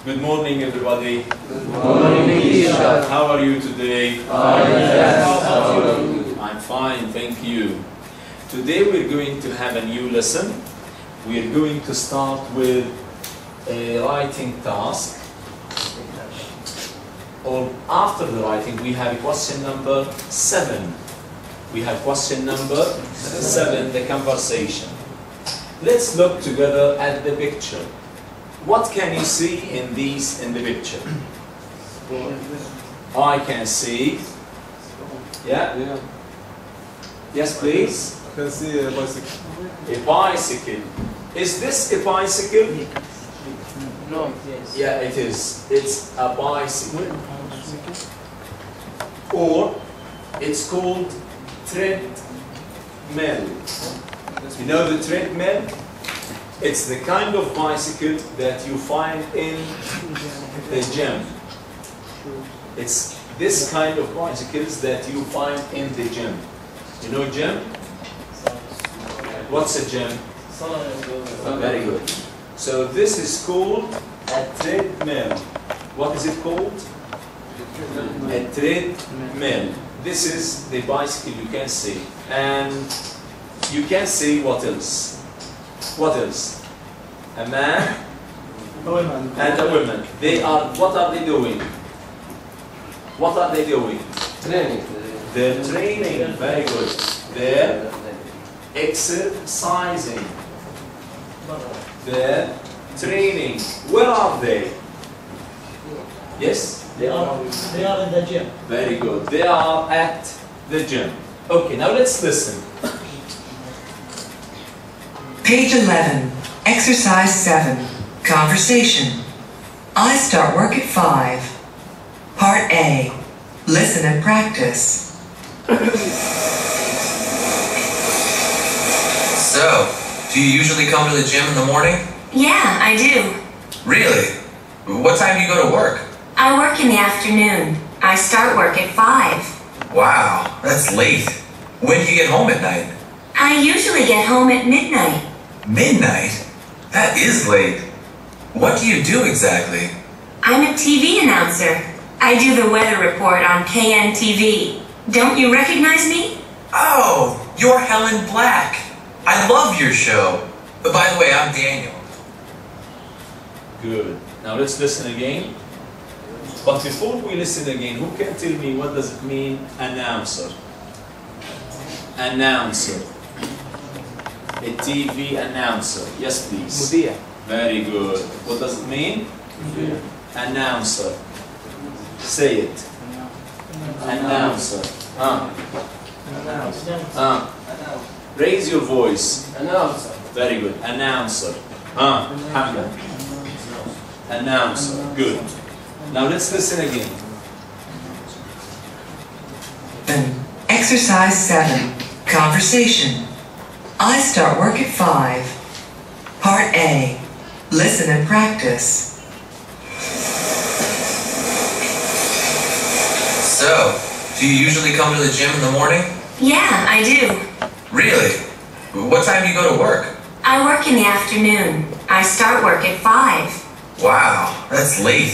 Good morning, everybody. Good morning, teacher. How are you today? I'm fine, thank you. Today we're going to have a new lesson. We're going to start with a writing task. Or after the writing, we have question number 7. We have question number 7, the conversation. Let's look together at the picture. What can you see in the picture? I can see. Yeah? Yes, please. I can see a bicycle. A bicycle. Is this a bicycle? No, yes. Yeah, it is. It's a bicycle. Or it's called treadmill. You know the treadmill? It's the kind of bicycle that you find in the gym. It's this kind of bicycles that you find in the gym. You know gym? What's a gym? Very good. So this is called a treadmill. What is it called? A treadmill. This is the bicycle you can see. And you can see what else? What else? A man and a woman. They are, what are they doing? What are they doing? Training. They're training. Very good. They're exercising. They're training. Where are they? Yes? They are in the gym. Very good. They are at the gym. Okay, now let's listen. Page 11, Exercise 7, Conversation. I start work at 5. Part A, listen and practice. So, do you usually come to the gym in the morning? Yeah, I do. Really? What time do you go to work? I work in the afternoon. I start work at 5. Wow, that's late. When do you get home at night? I usually get home at midnight. Midnight? That is late. What do you do exactly? I'm a TV announcer. I do the weather report on KNTV. Don't you recognize me? Oh, you're Helen Black. I love your show. But by the way, I'm Daniel. Good. Now let's listen again. But before we listen again, who can tell me what does it mean, announcer? Announcer. A TV announcer. Yes, please. مذيع. Very good. What does it mean? Announcer. Say it. Announcer. Raise your voice. Announcer. Very good. Announcer. Hamza. Announcer. Good. Now let's listen again. Exercise 7, Conversation. I start work at 5. Part A, listen and practice. So, do you usually come to the gym in the morning? Yeah, I do. Really? What time do you go to work? I work in the afternoon. I start work at 5. Wow, that's late.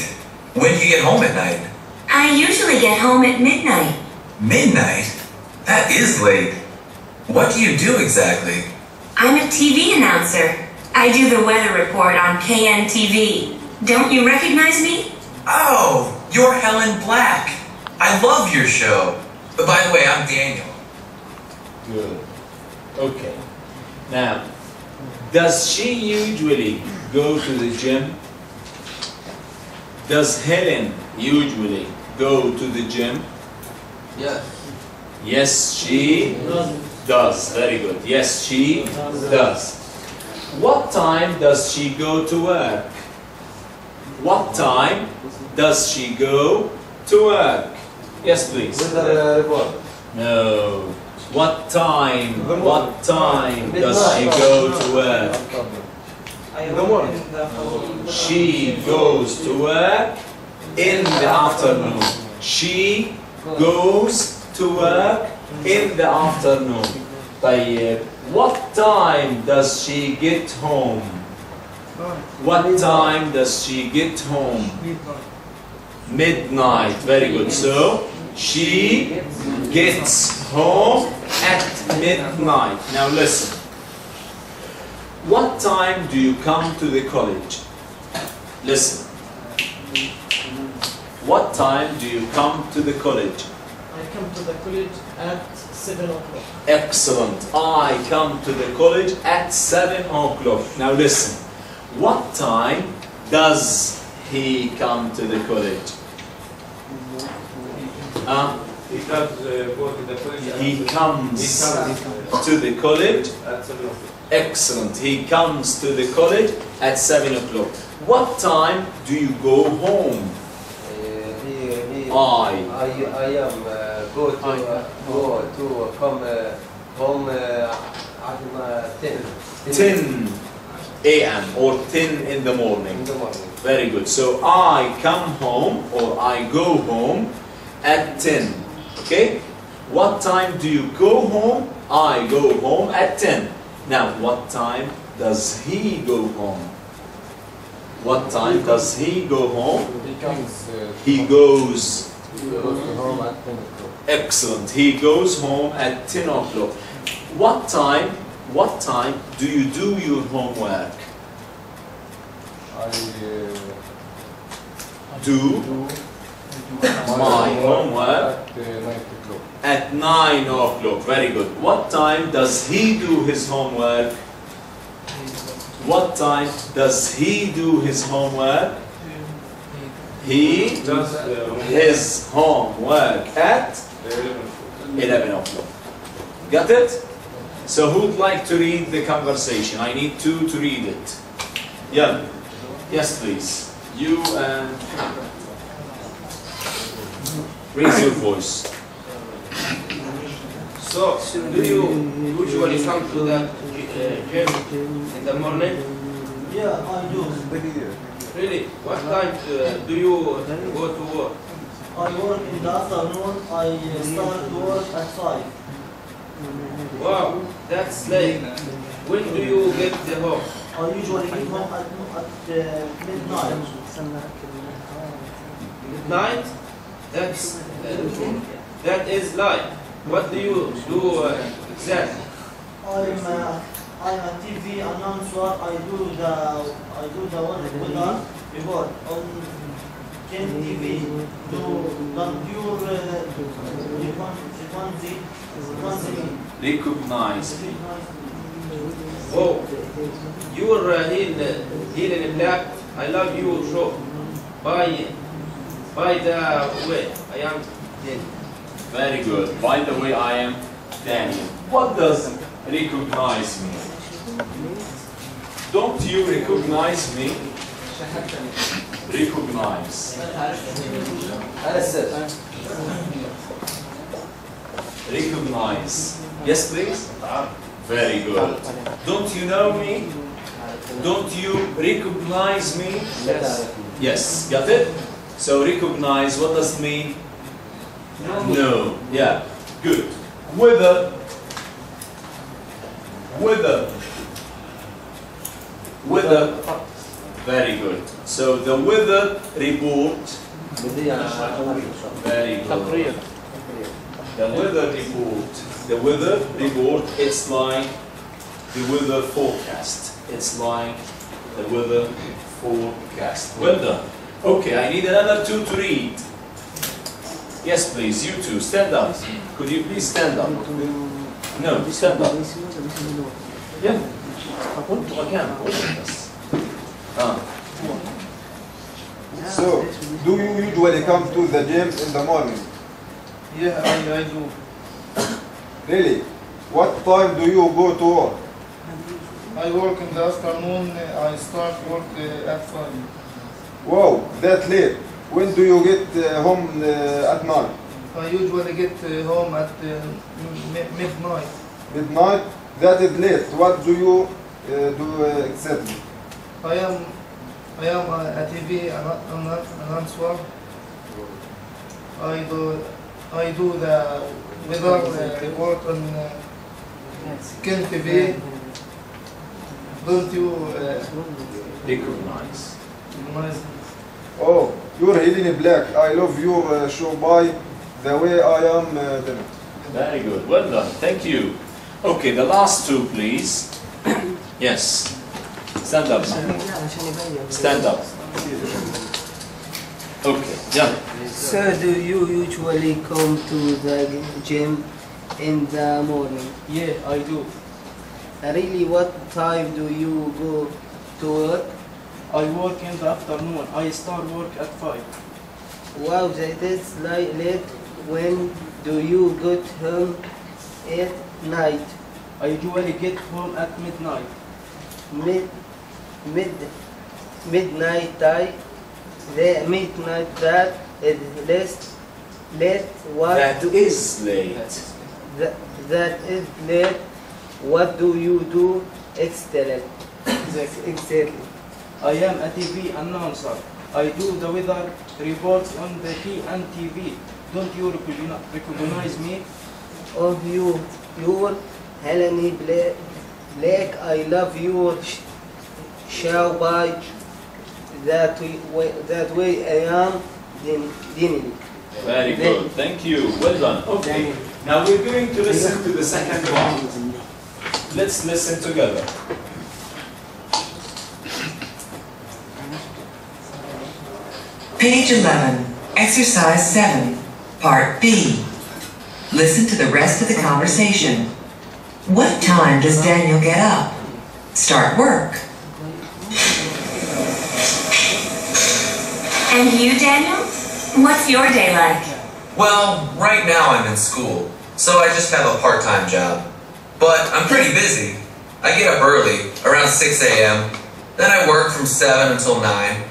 When do you get home at night? I usually get home at midnight. Midnight? That is late. What do you do exactly? I'm a TV announcer. I do the weather report on KNTV. Don't you recognize me? Oh, you're Helen Black. I love your show. But by the way, I'm Daniel. Good. Okay. Now, does she usually go to the gym? Does Helen usually go to the gym? Yes. Yes, she does. Very good. Yes, she does. What time does she go to work? What time does she go to work? Yes, please. Weather report. No. What time? What time does she go to work? In the morning. She goes to work in the afternoon. She goes to work in the afternoon. طيب, what time does she get home? What time does she get home? Midnight. Very good. So she gets home at midnight. Now listen. What time do you come to the college? Listen. What time do you come to the college? I come to the college at 7 o'clock. Excellent. I come to the college at 7 o'clock. Now listen. What time does he come to the college? He does go to the college. He comes to the college. At 7 o'clock. Excellent. He comes to the college at 7 o'clock. What time do you go home? I am go to come home at 10. 10 a.m. or 10 in the morning. in the morning. Very good. So I come home or I go home at 10. Okay? What time do you go home? I go home at 10. Now, what time does he go home? What time does he go home? He goes. home at 10 o'clock. Excellent. He goes home at 10 o'clock. What time do you do your homework? Do my homework at 9 o'clock. Very good. What time does he do his homework? What time does he do his homework? He Does his homework at 11 o'clock. Got it? So who'd like to read the conversation? I need two to read it. Yeah. Yes, please. You and raise your voice. So, do you usually come to the gym in the morning? Yeah, I do. Really? What time do you go to work? I work in the afternoon. I start work at 5. Wow, that's late. When do you get the home? I usually get home at midnight. Midnight? That is light. What do you do exactly? I'm a TV announcer. I do the weather report on TV. Recognize. Oh, you're here in black. I love you show. By the way, I am Daniel. Very good. By the way, I am Daniel. What does recognize mean? Don't you recognize me? Recognize. Recognize. Yes, please? Very good. Don't you know me? Don't you recognize me? Yes. Yes. Got it? So recognize, what does it mean? No. Yeah. Good. Whether. Very good. So the weather report. Very good. The weather report, it's like the weather forecast. It's like the weather forecast. Well done. Okay, I need another two to read. Yes, please, you two, stand up. Could you please stand up? No, stand up. Yeah. So, do you usually come to the gym in the morning? Yeah, I do. Really? What time do you go to work? I work in the afternoon. I start work at 5. Wow, that late. When do you get home at night? I usually get home at midnight. Midnight? That is late. What do you do exactly? I am a TV announcer. I do the weather report on Skin TV. don't you Recognize. recognize me? Oh, you're Helene Black. I love your show by the way I am David. Very good. Well done. Thank you. Okay, the last two, please. Yes. Stand up, Mahmoud. Stand up. Okay. Yeah. So do you usually come to the gym in the morning? Yeah, I do. Really, what time do you go to work? I work in the afternoon. I start work at 5. Wow, that is late. When do you get home at night? I usually get home at midnight. Midnight time. The midnight that is late. What That do is late. that is late. What do you do extra? Exactly. I am a TV announcer. I do the weather reports on the TV. Don't you recognize me? Oh, you're Helene Black. I love your show by that way I am Dinny. Very good. Thank you. Well done. Okay. Now we're going to listen to the second part. Let's listen together. Page 11, Exercise 7, Part B. Listen to the rest of the conversation. What time does Daniel get up? Start work. And you, Daniel? What's your day like? Well, right now I'm in school, so I just have a part-time job. But I'm pretty busy. I get up early, around 6 a.m., then I work from 7 until 9.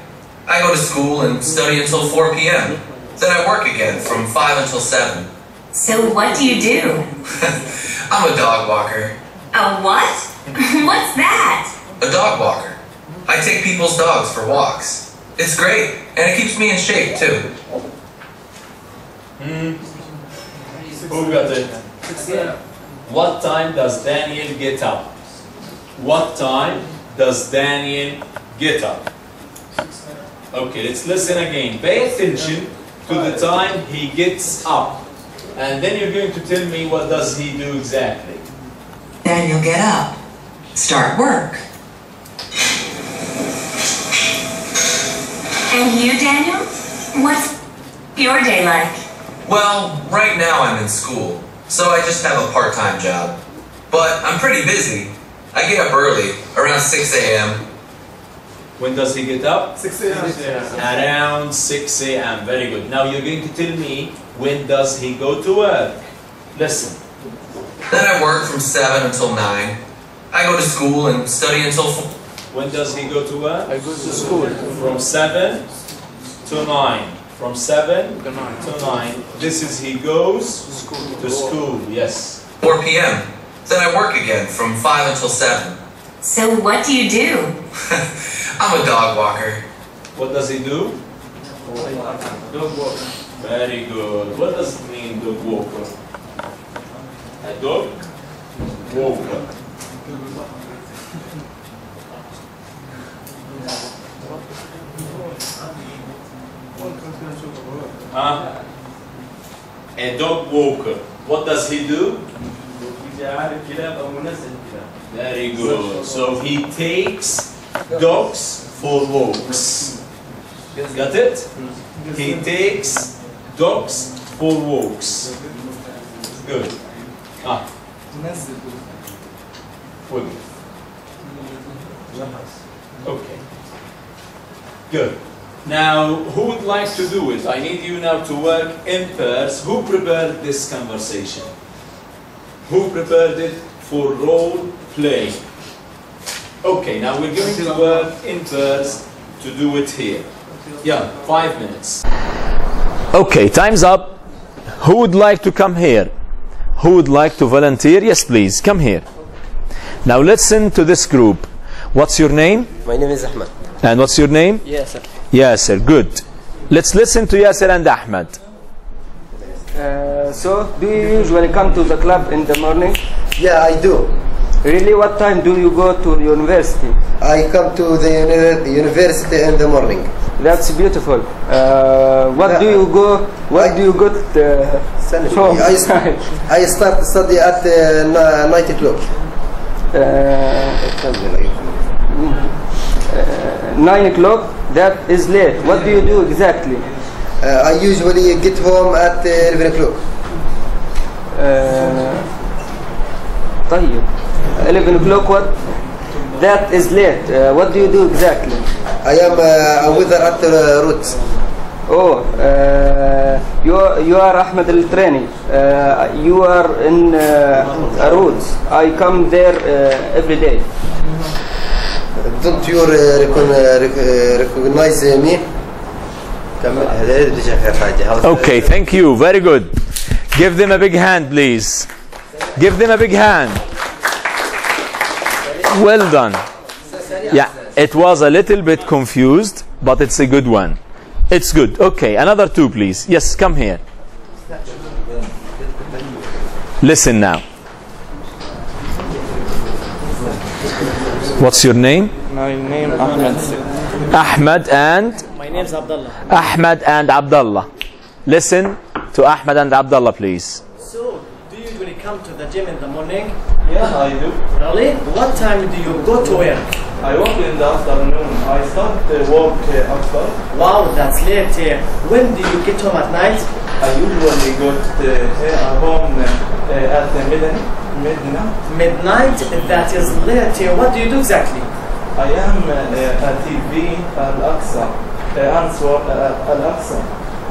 I go to school and study until 4 p.m. Then I work again from 5 until 7. So what do you do? I'm a dog walker. A what? What's that? A dog walker. I take people's dogs for walks. It's great, and it keeps me in shape too. Who got it? What time does Daniel get up? What time does Daniel get up? Okay, let's listen again. Pay attention to the time he gets up. And then you're going to tell me what does he do exactly. Daniel get up. Start work. And you, Daniel? What's your day like? Well, right now I'm in school, so I just have a part-time job. But I'm pretty busy. I get up early, around 6 a.m. When does he get up? 6 a.m. Around 6 a.m. Very good. Now you're going to tell me when does he go to work. Listen. Then I work from 7 until 9. I go to school and study until 4. When does he go to work? I go to school. From 7 to 9. From 7 to 9. This is he goes to school. Yes. 4 p.m. Then I work again from 5 until 7. So what do you do? I'm a dog walker. What does he do? Dog walker. Very good. What does it mean, dog walker? A dog walker. A dog walker. What does he do? Very good. So he takes dogs for walks. Got it? He takes dogs for walks. Good. Wiggle. Okay. Good. Now, who would like to do it? I need you now to work in pairs. Who prepared this conversation? Who prepared it for role play? Okay, now we're going to work in pairs to do it here. Yeah, 5 minutes. Okay, time's up. Who would like to come here? Who would like to volunteer? Yes, please, come here. Now listen to this group. What's your name? My name is Ahmed. And what's your name? Yasser. Yasser, good. Let's listen to Yasser and Ahmed. So, do you usually come to the club in the morning? Yeah, I do. Really, what time do you go to university? I come to the university in the morning. That's beautiful. What do you go? What do you go from? I start to study at 9 o'clock. 9 o'clock. That is late. What do you do exactly? I usually get home at 11 o'clock. طيب. 11 o'clock. What? That is late. What do you do exactly? I am a weather at Roots. Oh, you are Ahmed al-Trani. You are in Roots. I come there every day. Don't you recognize me? Okay, thank you. Very good. Give them a big hand, please. Give them a big hand. Well done. Yeah, it was a little bit confused, but it's a good one. It's good. Okay, another two, please. Yes, come here. Listen now. What's your name? My name Ahmed. Ahmed and? My name is Abdullah. Ahmed and Abdullah. Listen to Ahmed and Abdullah, please. So, do you usually come to the gym in the morning? Yeah, I do. Really? What time do you go to work? I work in the afternoon. I start work after. Wow, that's late here. When do you get home at night? I usually go home at midnight. Midnight? That is late here. What do you do exactly? I am a TV Al-Aqsa. Answer Al-Aqsa.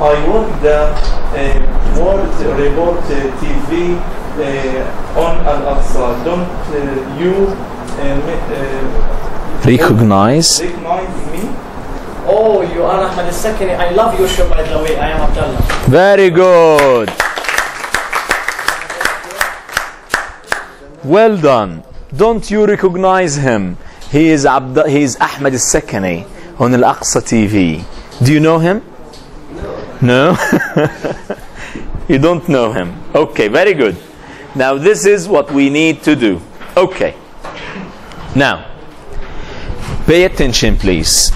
I work the World Report TV on Al-Aqsa. Don't you recognize me? Oh, you are Ahmed al-Sakani. I love your show, by the way. I am Abdullah. Very good. Well done. Don't you recognize him? He is Ahmed al-Sakani on Al-Aqsa TV. Do you know him? No? You don't know him. Okay, very good. Now this is what we need to do. Okay. Now, pay attention, please.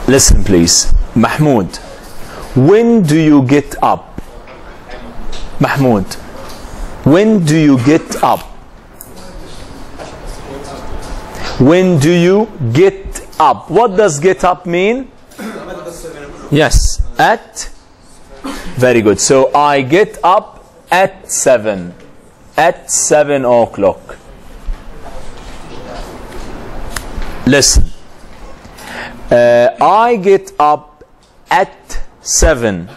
Listen, please. Mahmoud, when do you get up? Mahmoud, when do you get up? When do you get up? What does get up mean? Yes, at. Very good. So I get up at 7. At 7 o'clock. Listen. I get up at 7.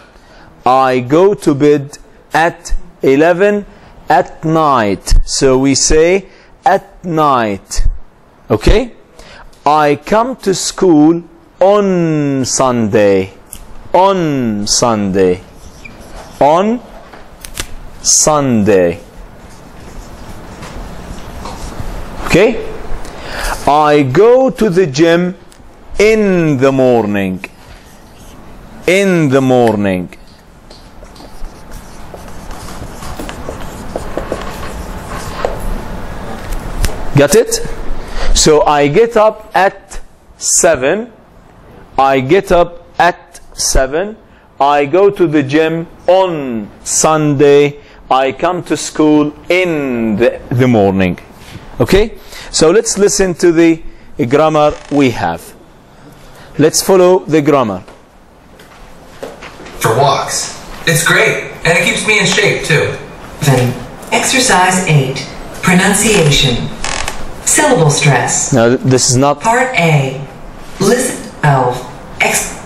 I go to bed at 11 at night. So we say at night. Okay? I come to school on Sunday. On Sunday. On Sunday. Okay? I go to the gym in the morning. In the morning. Got it? So I get up at 7. I get up at 7. I go to the gym on Sunday. I come to school in the morning. Okay? So let's listen to the grammar we have. Let's follow the grammar. For walks. It's great. And it keeps me in shape too. Exercise 8. Pronunciation. Syllable stress. Now this is not... Part A. Listen 12.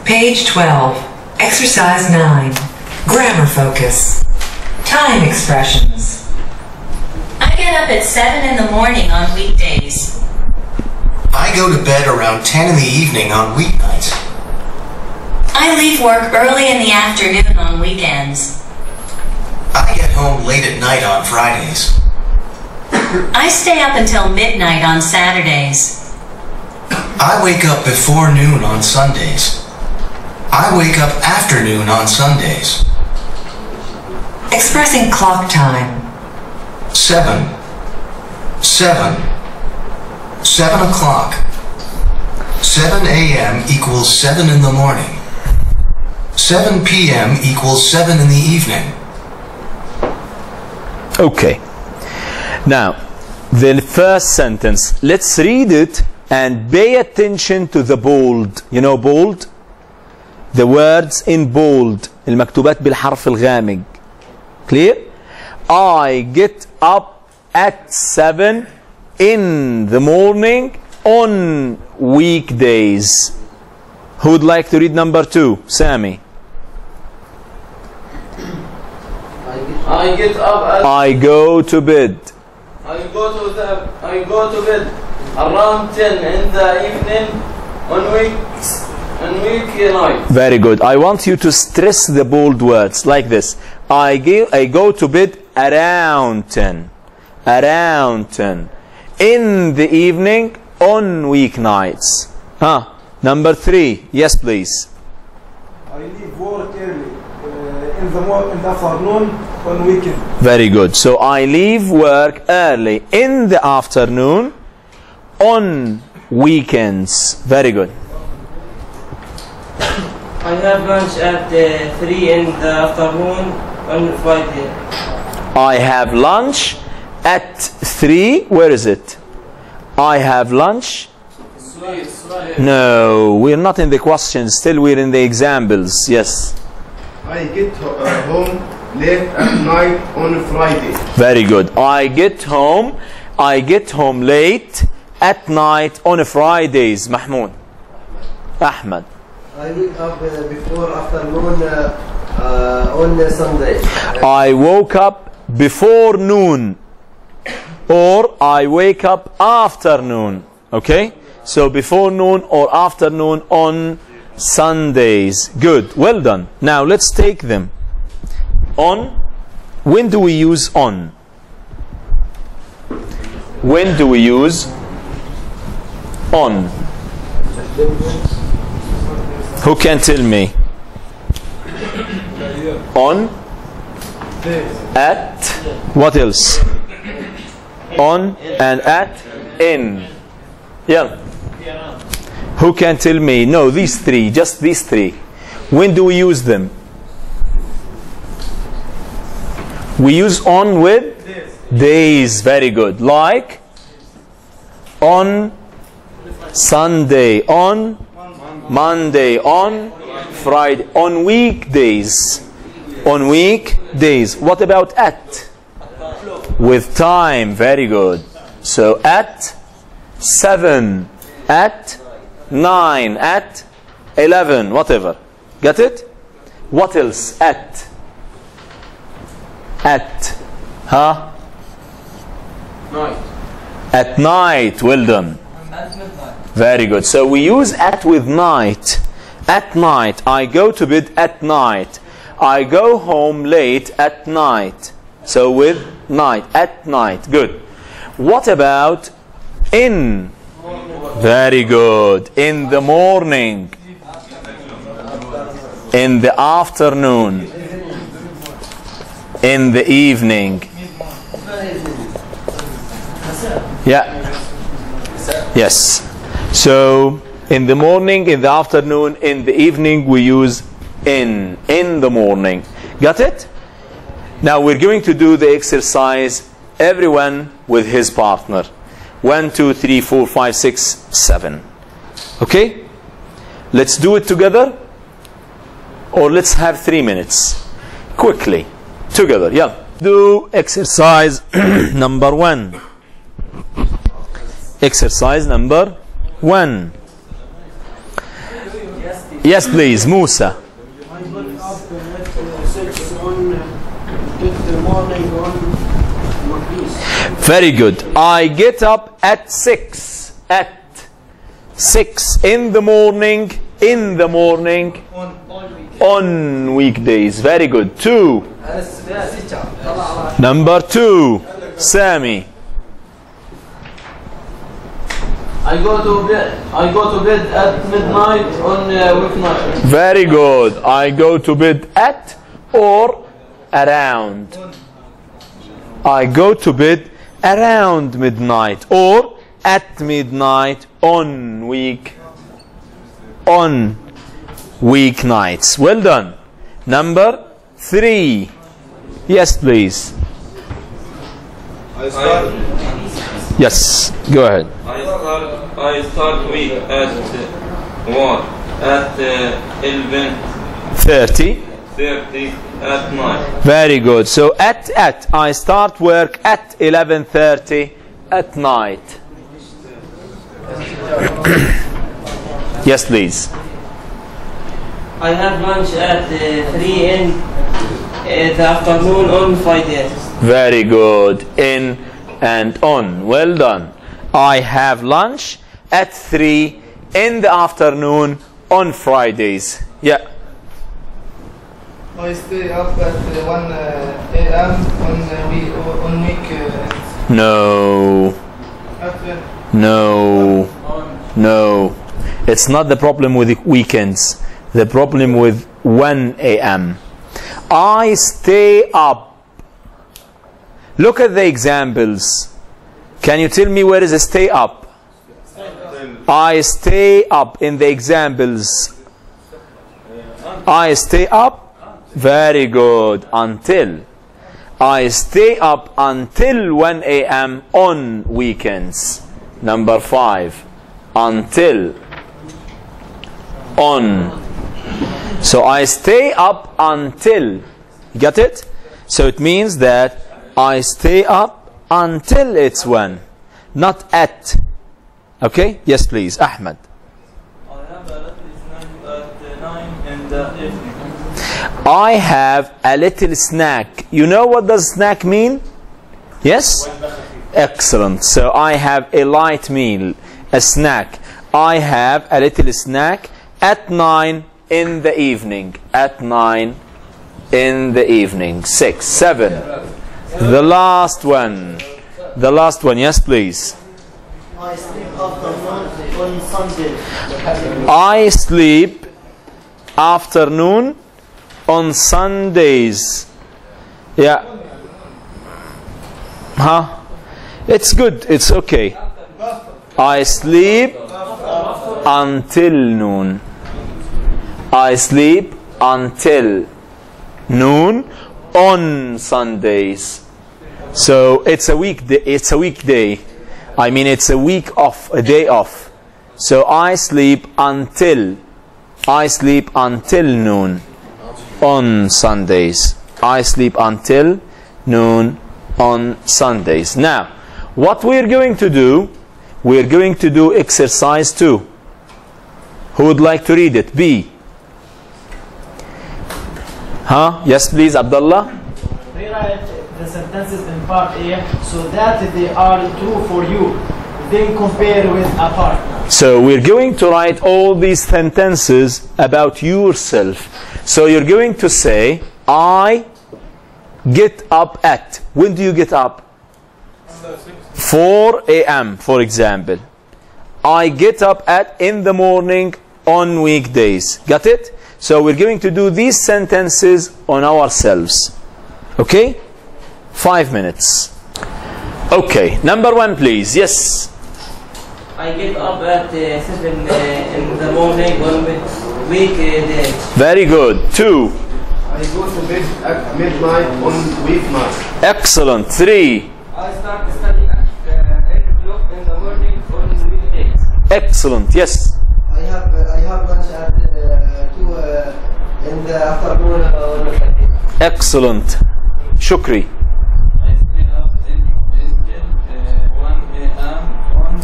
Page 12. Exercise 9. Grammar focus. Time expressions. I get up at 7 in the morning on weekdays. I go to bed around 10 in the evening on weeknights. I leave work early in the afternoon on weekends. I get home late at night on Fridays. I stay up until midnight on Saturdays. I wake up before noon on Sundays. I wake up afternoon on Sundays. Expressing clock time. 7. 7. 7 o'clock. 7 a.m. equals 7 in the morning. 7 p.m. equals 7 in the evening. Okay. Now, the first sentence, let's read it and pay attention to the bold. You know bold? The words in bold. المكتوبات بالحرف الغامق. Clear? I get up at 7 in the morning on weekdays. Who would like to read number 2? Sammy. I get up at I go to bed. I go to bed around 10 in the evening on weeknight. Very good. I want you to stress the bold words like this. I go to bed around 10. Around 10. In the evening on weeknights. Number 3. Yes, please. I leave work early in the afternoon on weekend. Very good. So I leave work early in the afternoon on weekends. Very good. I have lunch at 3 in the afternoon on Friday. I have lunch at 3. Where is it? I have lunch. No, we're not in the questions. Still we're in the examples. Yes. I get home late at night on Friday. Very good. I get home late at night on Fridays. Mahmoud. Ahmed. I wake up before afternoon on Sunday. I woke up before noon, or I wake up afternoon. Okay? So before noon or afternoon on Sundays. Good. Well done. Now let's take them. On. When do we use on? When do we use on? Who can tell me? On. At. What else? On and at. In. Yeah. Who can tell me? No, these three. Just these three. When do we use them? We use on with days. Very good. Like on Sunday, on Monday, on Friday, on weekdays. On weekdays. What about at? With time. Very good. So at 7, at 9, at 11, whatever. Get it? What else? At. At. Huh? Night. At night. Well done. Very good. So we use at with night. At night. I go to bed at night. I go home late at night. So with night. At night. Good. What about in? Very good. In the morning. In the afternoon. In the evening. Yeah. Yes. So in the morning, in the afternoon, in the evening, we use in the morning. Got it? Now we're going to do the exercise, everyone with his partner. 1, 2, 3, 4, 5, 6, 7. Okay? Let's do it together. Or let's have 3 minutes. Quickly. Together. Yeah. Do exercise number 1. Exercise number 1. Yes, please, Musa. I wake up at 6 on the morning on Very good. I get up at 6. At 6 in the morning. In the morning. On weekdays. Very good. 2. Number 2. Sami. I go to bed at midnight on weeknight. Very good. I go to bed at or around. I go to bed around midnight or at midnight on weeknights. Well done. Number 3. Yes, please. Yes, go ahead. I start week at what? At 11:30 at night. Very good. So at I start work at 11:30 at night. Yes, please. I have lunch at 3 in the afternoon on Fridays. Very good. In and on. Well done. I have lunch at 3 in the afternoon on Fridays. Yeah. I stay up at 1 a.m. on weekends. No. No. No. It's not the problem with the weekends. The problem with 1 a.m. I stay up. Look at the examples. Can you tell me where is a stay up? I stay up in the examples. I stay up. Very good. Until. I stay up until 1 a.m. on weekends. Number 5. Until. On. So I stay up until. Got it? So it means that I stay up until it's 1, not at. Okay? Yes, please. Ahmed. I have a little snack at 9 in the evening. I have a little snack. You know what does snack mean? Yes? Excellent. So I have a light meal, a snack. I have a little snack at 9 in the evening. At 9 in the evening. 6, 7. The last one. The last one. Yes, please. I sleep afternoon on Sunday. I sleep afternoon on Sundays. Yeah. Huh? It's good. It's okay. I sleep until noon. I sleep until noon on Sundays. So it's a weekday. It's a weekday. I mean, it's a week off, a day off. So I sleep until noon on Sundays. I sleep until noon on Sundays. Now, what we're going to do, we're going to do exercise 2. Who would like to read it? B. Huh? Yes, please, Abdullah. Rewrite the sentences in part A so that they are true for you. Then compare with a part. So we're going to write all these sentences about yourself. So you're going to say, I get up at. When do you get up? 4 a.m. for example. I get up at in the morning on weekdays. Got it? So we're going to do these sentences on ourselves. Okay? 5 minutes. Okay. Number 1, please. Yes. I get up at 7 in the morning on weekdays. Very good. 2. I go to bed at midnight on weeknight. Excellent. 3. I start studying at 8 o'clock in the morning on weekdays. Excellent. Yes. I have lunch at 2 in the afternoon on Friday. Excellent. Shukri. I stay up until 1 a.m. on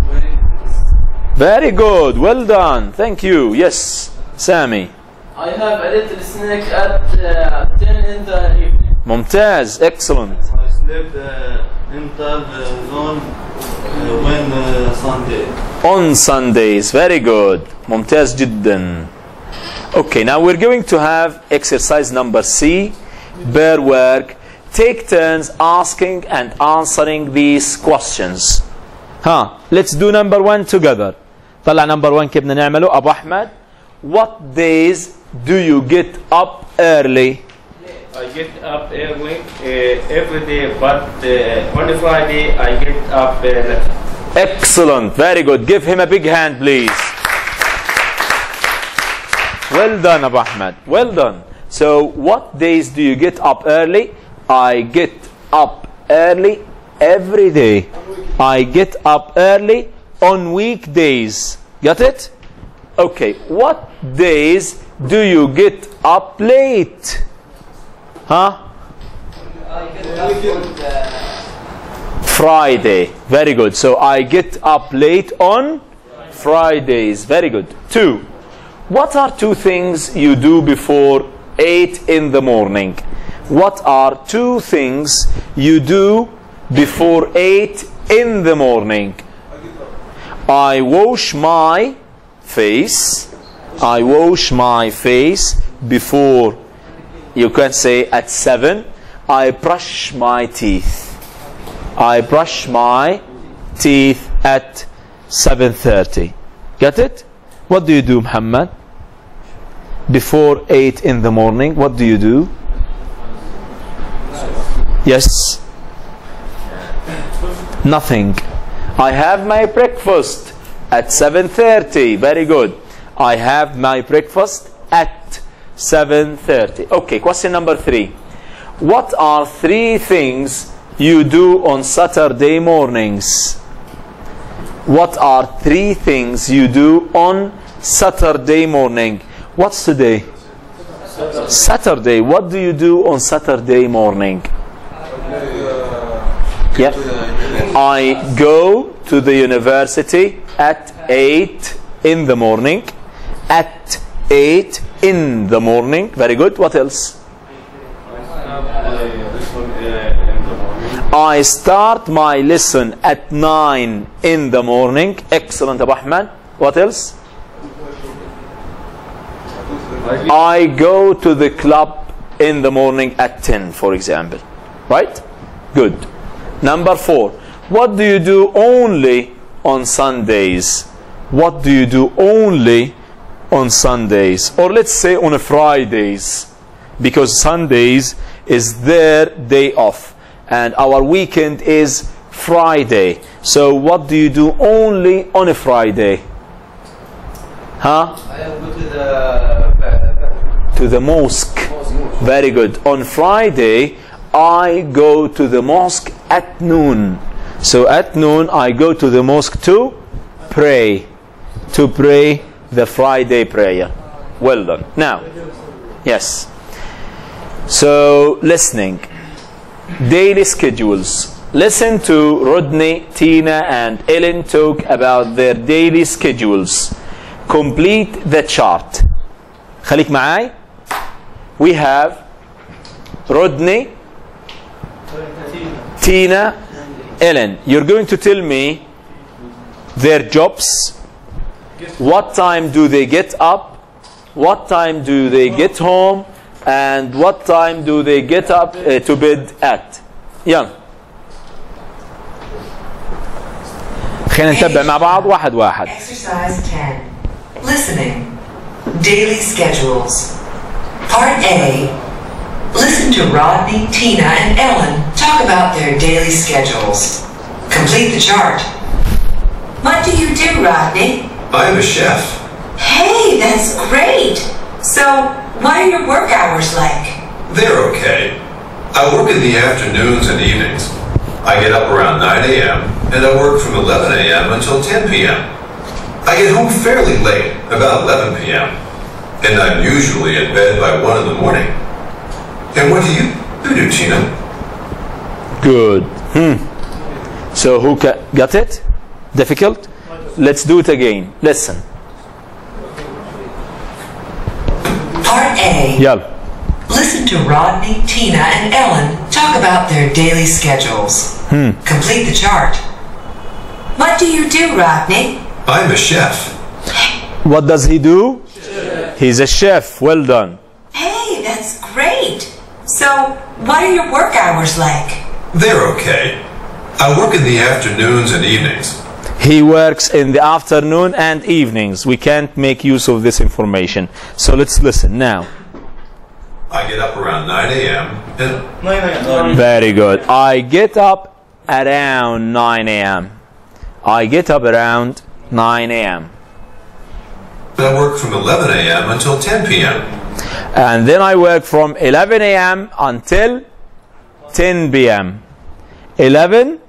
weekdays. Very good. Well done. Thank you. Yes. Sami. I have a little snack at 10 in the evening. Mumtaz. Excellent. I sleep until noon when Sunday. On Sundays. Very good. Mumtaz jiddan. Okay, now we're going to have exercise number C. Bear work. Take turns asking and answering these questions. let's do number 1 together. طلع number 1 كيف بدنا نعمله أبو أحمد. What days do you get up early? I get up early every day, but on Friday I get up late. Excellent, very good. Give him a big hand, please. Well done, Abu Ahmed. Well done. So, what days do you get up early? I get up early every day. I get up early on weekdays. Got it? Okay. What days do you get up late? Friday. Very good. So I get up late on Fridays. Very good. 2. What are 2 things you do before 8 in the morning? What are 2 things you do before 8 in the morning? I wash my face. I wash my face before, you can say at 7. I brush my teeth. I brush my teeth at 7:30. Get it? What do you do, Muhammad? Before 8 in the morning, what do you do? Yes? Nothing. I have my breakfast at 7:30. Very good. I have my breakfast at 7:30. Okay, question number 3. What are 3 things you do on Saturday mornings? What are 3 things you do on Saturday morning? What's today? Saturday. What do you do on Saturday morning? Yeah. I go to the university at 8 in the morning. At 8 in the morning. Very good. What else? I start my lesson at 9 in the morning. Excellent, Abu Ahmed. What else? I go to the club in the morning at 10, for example. Right? Good. Number 4. What do you do only on Sundays? What do you do only on Sundays? Or let's say on Fridays. Because Sundays is their day off. And our weekend is Friday. So what do you do only on a Friday? Huh? I go to the mosque. Very good. On Friday, I go to the mosque at noon. So at noon, I go to the mosque to pray. To pray the Friday prayer. Well done. Now, yes. So, listening. Daily schedules. Listen to Rodney, Tina, and Ellen talk about their daily schedules. Complete the chart. خليك معاي. We have Rodney, Tina, Ellen. You're going to tell me their jobs. What time do they get up? What time do they get home? And what time do they get up to bed at? يلا. خلينا نتبع مع بعض واحد واحد. Exercise 10. Listening. Daily schedules. Part A. Listen to Rodney, Tina, and Ellen talk about their daily schedules. Complete the chart. What do you do, Rodney? I am a chef. Hey, that's great. So, what are your work hours like? They're okay. I work in the afternoons and evenings. I get up around 9 a.m. and I work from 11 a.m. until 10 p.m. I get home fairly late, about 11 p.m. And I'm usually in bed by 1 in the morning. And what do you do, Tina? Good. So who got it? Difficult? Let's do it again. Listen. Part A. Yeah. Listen to Rodney, Tina, and Ellen talk about their daily schedules. Complete the chart. What do you do, Rodney? I'm a chef. What does he do? Chef. He's a chef. Well done. Hey, that's great. So, what are your work hours like? They're okay. I work in the afternoons and evenings. He works in the afternoon and evenings. We can't make use of this information. So let's listen now. I get up around 9 a.m. and Very good. I get up around 9 a.m. I get up around 9 a.m. I work from 11 a.m. until 10 p.m. And then I work from 11 a.m. until 10 p.m. 11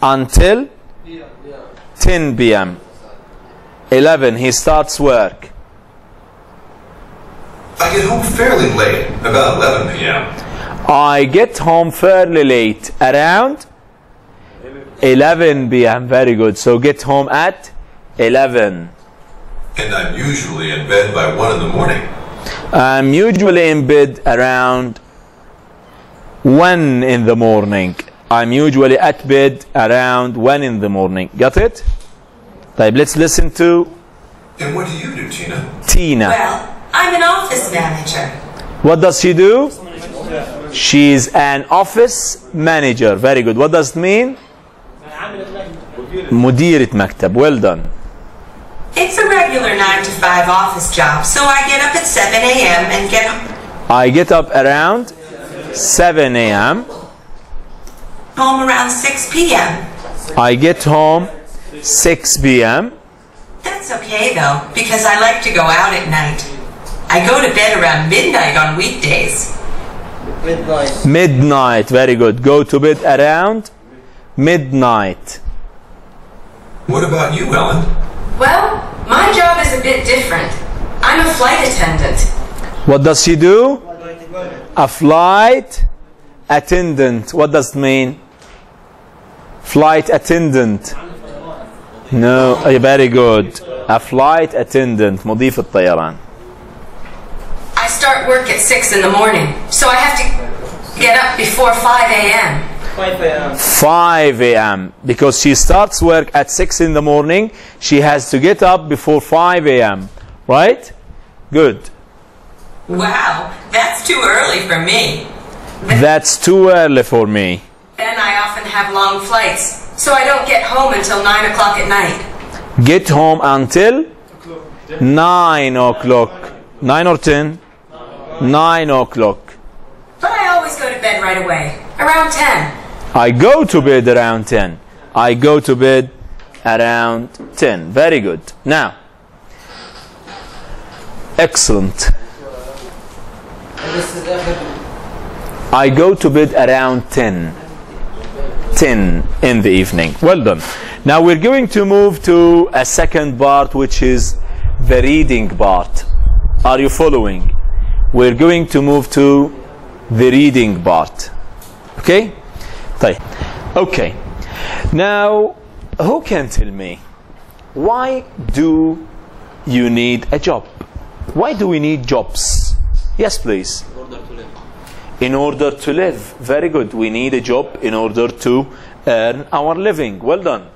until 10 p.m. 11, he starts work. I get home fairly late, about 11 p.m. I get home fairly late, around 11 p.m. Very good. So get home at 11. And I'm usually in bed by 1 in the morning. I'm usually in bed around 1 in the morning. I'm usually at bed around 1 in the morning. Got it? طيب, let's listen to And what do you do, Tina? Tina. Well, I'm an office manager. What does she do? She's an office manager. Very good. What does it mean? مديرة مكتب. Well done. It's a regular 9 to 5 office job, so I get up at 7 a.m. and get I get up around 7 a.m. home around 6 p.m. I get home 6 p.m. That's okay though, because I like to go out at night. I go to bed around midnight on weekdays. Midnight. Very good. Go to bed around midnight. What about you, Ellen? Well, my job is a bit different. I'm a flight attendant. What does she do? A flight attendant. What does it mean? Flight attendant. No, very good. A flight attendant. مضيف الطيران. I start work at 6 in the morning, so I have to get up before 5 a.m. 5 a.m. Because she starts work at 6 in the morning, she has to get up before 5 a.m. Right? Good. Wow, that's too early for me. That's too early for me. Then I often have long flights, so I don't get home until 9 o'clock at night. Get home until 9 o'clock. 9 or 10? 9 o'clock. But I always go to bed right away, around 10. I go to bed around 10. I go to bed around 10. Very good. Now, excellent. I go to bed around 10. 10 in the evening. Well done. Now we're going to move to a second part, which is the reading part. Are you following? We're going to move to the reading part. Okay? Okay. Now, who can tell me, why do you need a job? Why do we need jobs? Yes, please. In order to live. Very good. We need a job in order to earn our living. Well done.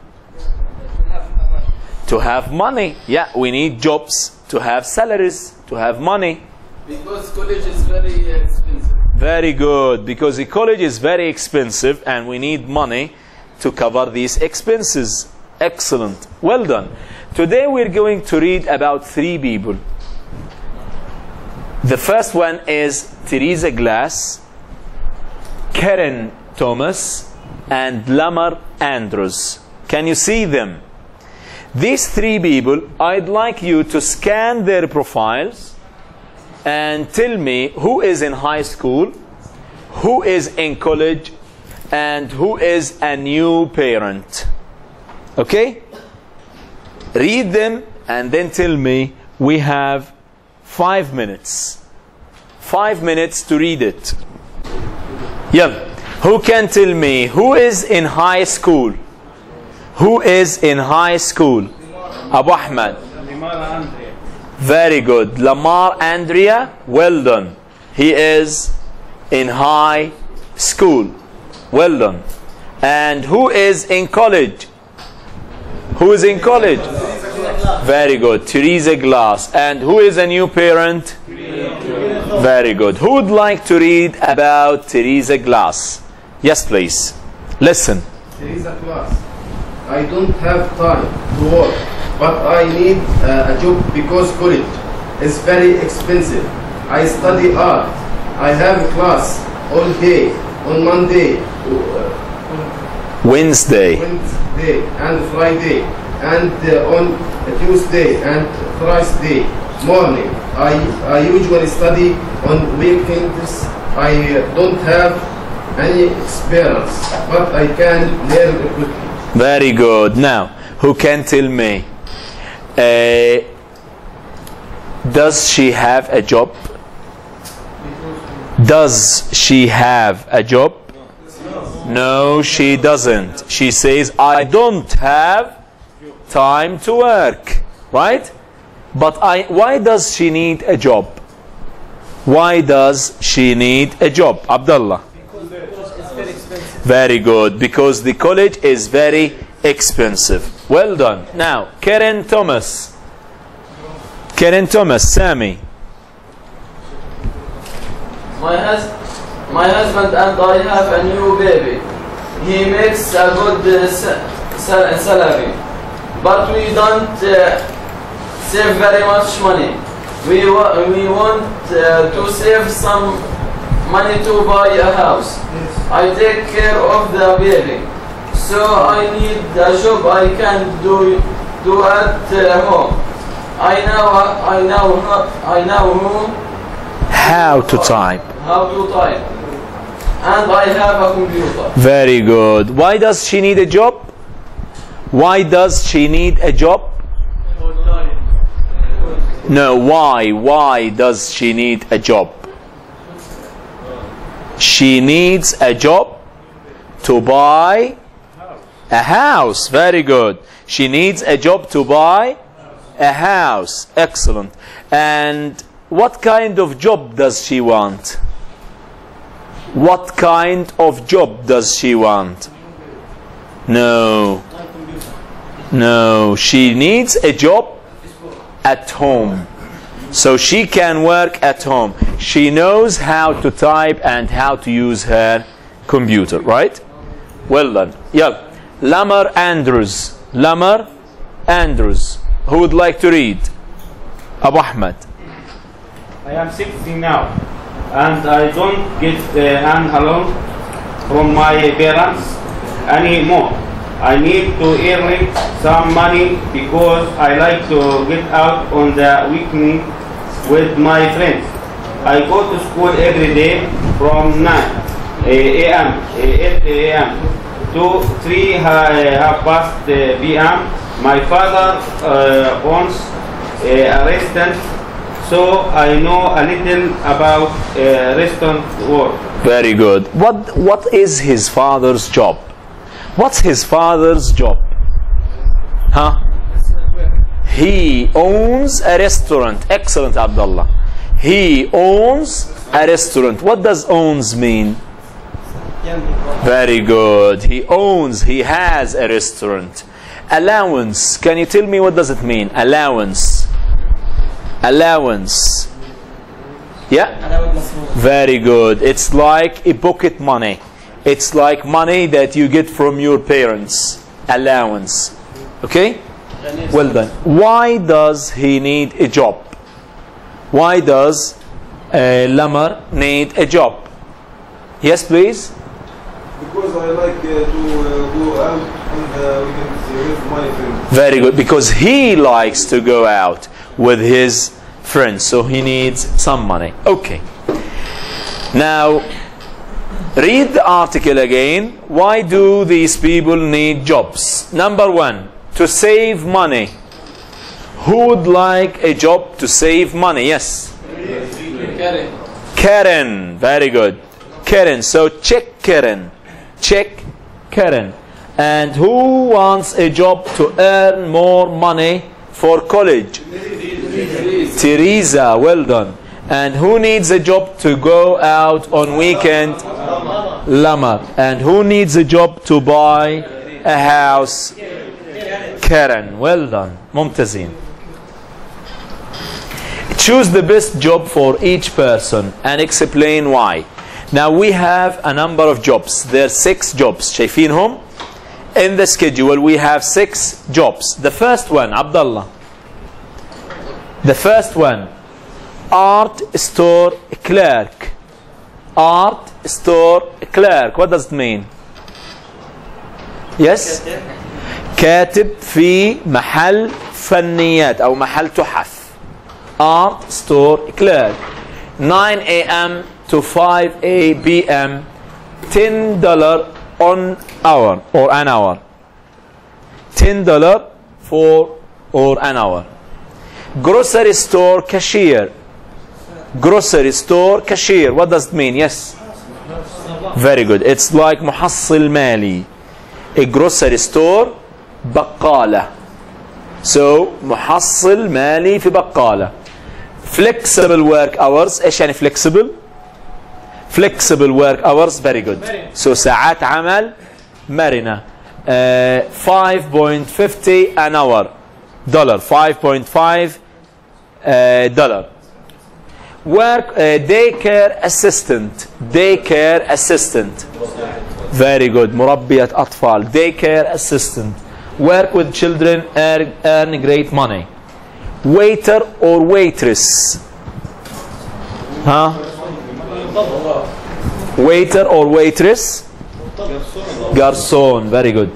To have money. Yeah, we need jobs to have salaries, to have money. Because college is very expensive. Very good. Because the college is very expensive and we need money to cover these expenses. Excellent. Well done. Today we're going to read about 3 people. The first one is Teresa Glass, Karen Thomas, and Lamar Andrews. Can you see them? These 3 people, I'd like you to scan their profiles and tell me who is in high school, who is in college, and who is a new parent. Okay? Read them and then tell me. We have 5 minutes. 5 minutes to read it. Yeah. Who can tell me who is in high school? Who is in high school? Abu Ahmed. Very good. Lamar Andrea. Well done. He is in high school. Well done. And who is in college? Who is in college? Very good. Teresa Glass. And who is a new parent? Very good. Who would like to read about Teresa Glass? Yes, please. Listen. Teresa Glass. I don't have time to work, but I need a job because college is very expensive. I study art. I have a class all day on Monday, Wednesday and Friday, and on Tuesday and Thursday morning. I usually study on weekends. I don't have any experience, but I can learn quickly. Very good. Now, who can tell me? Does she have a job? Does she have a job? No, she doesn't. She says, I don't have time to work. Right? But why does she need a job? Why does she need a job? Abdullah. Very good. Because the college is very expensive. Well done. Now, Karen Thomas. Karen Thomas, Sammy. My husband and I have a new baby. He makes a good salary, but we don't save very much money. We want to save some money to buy a house. I take care of the baby, so I need a job I can do at home. I know how to type. And I have a computer. Very good. Why does she need a job? Why does she need a job? No, why? Why does she need a job? She needs a job to buy a house. Very good. She needs a job to buy a house. Excellent. And what kind of job does she want? What kind of job does she want? No. No. She needs a job at home. So she can work at home. She knows how to type and how to use her computer, right? Well done. Yeah. Lamar Andrews. Lamar Andrews. Who would like to read? Abu Ahmed. I am 16 now, and I don't get an allowance from my parents anymore. I need to earn some money because I like to get out on the weekend with my friends. I go to school every day from 9 a.m. 8 a.m. to 3:30 p.m. My father owns a restaurant, so I know a little about restaurant work. Very good. What is his father's job? What's his father's job? Huh? He owns a restaurant. Excellent, Abdullah. He owns a restaurant. What does owns mean? Very good. He owns, he has a restaurant. Allowance. Can you tell me what does it mean? Allowance. Allowance. Yeah? Very good. It's like a pocket money. It's like money that you get from your parents. Allowance. Okay? Well done. Why does he need a job? Why does Lamar need a job? Yes, please? Because I like to go out and with my friends. Very good. Because he likes to go out with his friends. So he needs some money. Okay. Now, read the article again. Why do these people need jobs? Number one, to save money. Who would like a job to save money? Yes. Karen. Karen. Very good. Karen. So check Karen. Check Karen. And who wants a job to earn more money for college? Teresa. Well done. And who needs a job to go out on weekend? Lamar. And who needs a job to buy a house? Karen. Well done. Mumtazin. Choose the best job for each person and explain why. Now we have a number of jobs. There are 6 jobs. شايفينهم? In the schedule we have 6 jobs. The first one, Abdullah. The first one, art store clerk. Art store clerk. What does it mean? Yes? كاتب في محل فنيات أو محل تحف. Art store clerk. 9 a.m. to 5 p.m. $10 on hour or an hour. $10 for or an hour. Grocery store cashier. Grocery store cashier. What does it mean? Yes. Very good. It's like محصل مالي. A grocery store بقالة. So محصل مالي في بقالة. Flexible work hours. ايش يعني flexible? Flexible work hours. Very good. So ساعات عمل مرنة. 5.50 an hour. $5.5 dollar. Work daycare assistant. Daycare assistant. Very good. مربية أطفال. Daycare assistant. Work with children, earn great money. Waiter or waitress. Huh? Waiter or waitress? Garçon. Very good.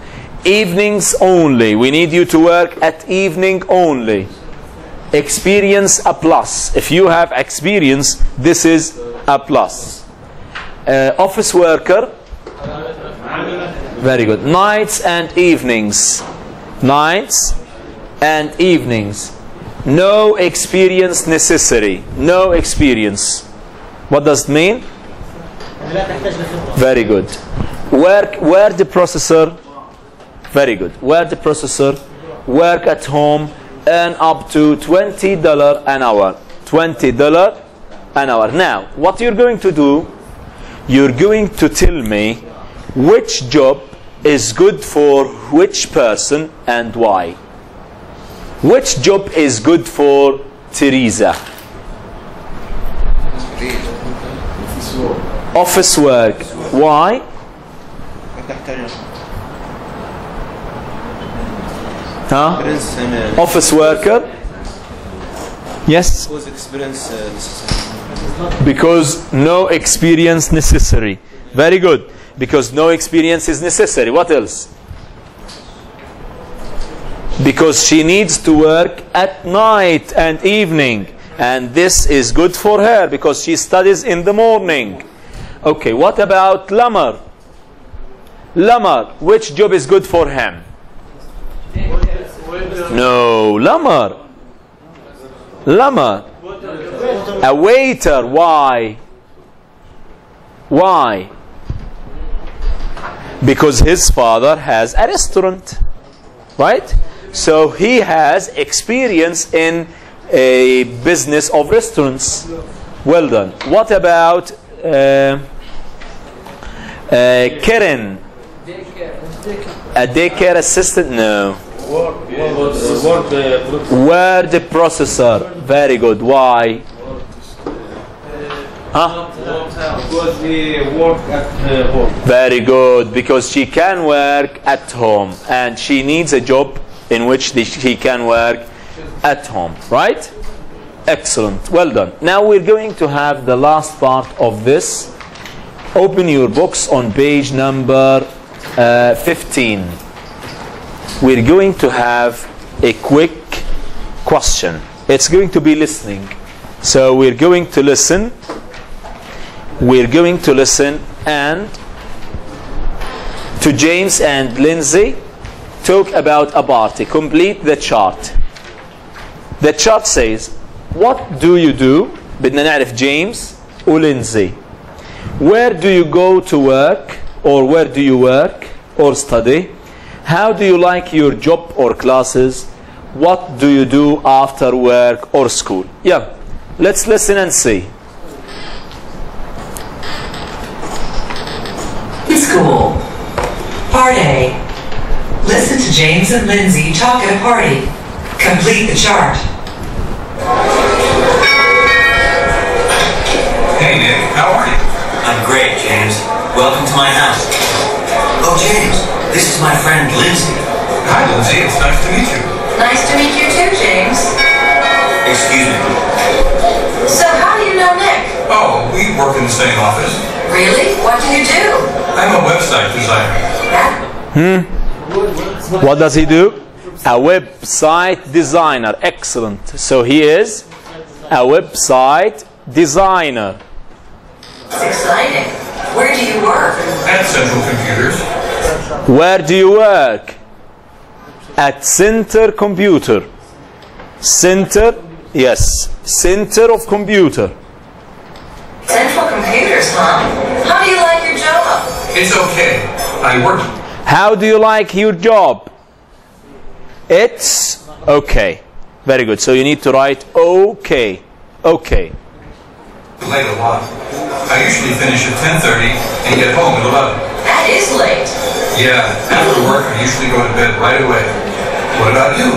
Evenings only. We need you to work at evening only. Experience a plus. If you have experience, this is a plus. Office worker. Very good. Nights and evenings. Nights and evenings. No experience necessary. No experience. What does it mean? Very good. Word processor. Very good. Word processor. Work at home. Earn up to $20 an hour. $20 an hour. Now, what you're going to do, you're going to tell me which job is good for which person and why. Which job is good for Teresa? Office work. Why? Huh? Office worker? Yes? Because no experience necessary. Very good. Because no experience is necessary. What else? Because she needs to work at night and evening. And this is good for her because she studies in the morning. Okay, what about Lamar? Lamar, which job is good for him? No, Lamar. Lamar. A waiter. Why? Why? Because his father has a restaurant. Right? So he has experience in a business of restaurants. Well done. What about Karen? A daycare assistant? No. Word processor. Very good. Why? Huh? Because he work at home. Very good. Because she can work at home and she needs a job in which he can work at home. Right? Excellent. Well done. Now we're going to have the last part of this. Open your books on page number 15. We're going to have a quick question. It's going to be listening. So we're going to listen. We're going to listen and to James and Lindsay talk about a party. Complete the chart. The chart says, what do you do? بدنا نعرف James و Lindsay. Where do you go to work? Or where do you work or study? How do you like your job or classes? What do you do after work or school? Yeah, let's listen and see. School. Part A. Listen to James and Lindsay talk at a party. Complete the chart. Hey Nick, how are you? I'm great, James. Welcome to my house. Oh, James, This is my friend Lindsay. Hi, Lindsay. It's nice to meet you. Nice to meet you too, James. Excuse me. So how do you know Nick? Oh, we work in the same office. Really? What do you do? I'm a website designer. What does he do? A website designer. Excellent. So he is a website designer. It's exciting. Where do you work? At Central Computers. Where do you work? At Center Computer. Center, yes. Center of Computer. Central Computers, huh? How do you like your job? It's okay. I work. How do you like your job? It's okay. Very good. So you need to write okay. Okay. Late a lot. I usually finish at 10:30 and get home at 11. That is late. Yeah, after work I usually go to bed right away. What about you?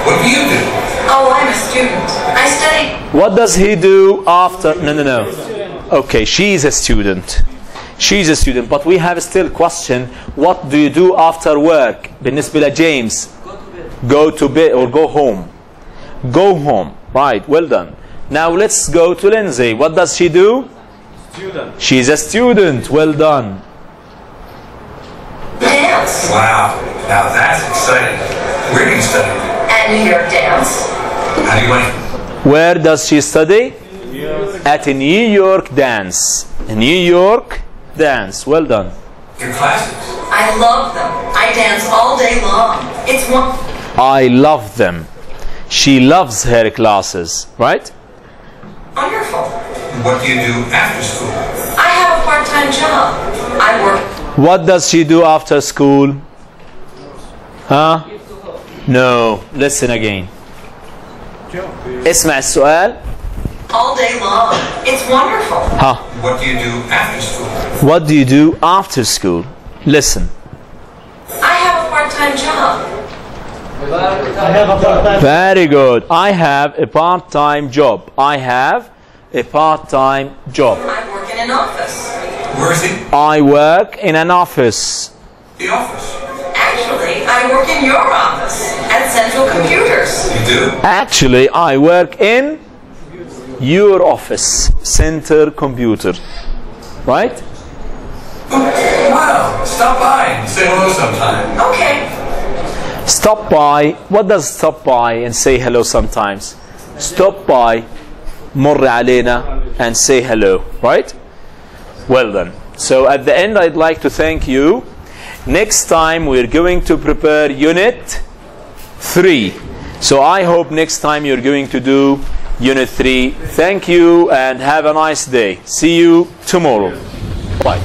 What do you do? Oh, I'm a student. I study. What does he do after? No. Okay, she's a student. She's a student, but we have still question. What do you do after work? بالنسبة لجيمس. Go to bed or go home. Go home. Right, well done. Now let's go to Lindsay. What does she do? Student. She's a student. Well done. Dance. Wow, now that's exciting. Where do you study? At New York Dance. How do you like it? Where does she study? At a New York Dance. A New York Dance. Well done. Your classes? I love them. I dance all day long. It's one. I love them. She loves her classes, right? Wonderful. What do you do after school? I have a part-time job. I work. What does she do after school? Huh? No. Listen again. اسمع السؤال. All day long. It's wonderful. Huh? What do you do after school? What do you do after school? Listen. I have a part-time job. Very good. I have a part-time job. I have a part-time job. I work in an office. Where is it? I work in an office. The office. Actually, I work in your office at Central Computers. You do? Actually, I work in your office, Center Computer. Right? Wow, stop by and say hello sometime. Okay. Stop by. What does stop by and say hello sometimes? Stop by, مر علينا, and say hello. Right? Well done. So at the end, I'd like to thank you. Next time, we're going to prepare Unit 3. So I hope next time you're going to do Unit 3. Thank you and have a nice day. See you tomorrow. Bye.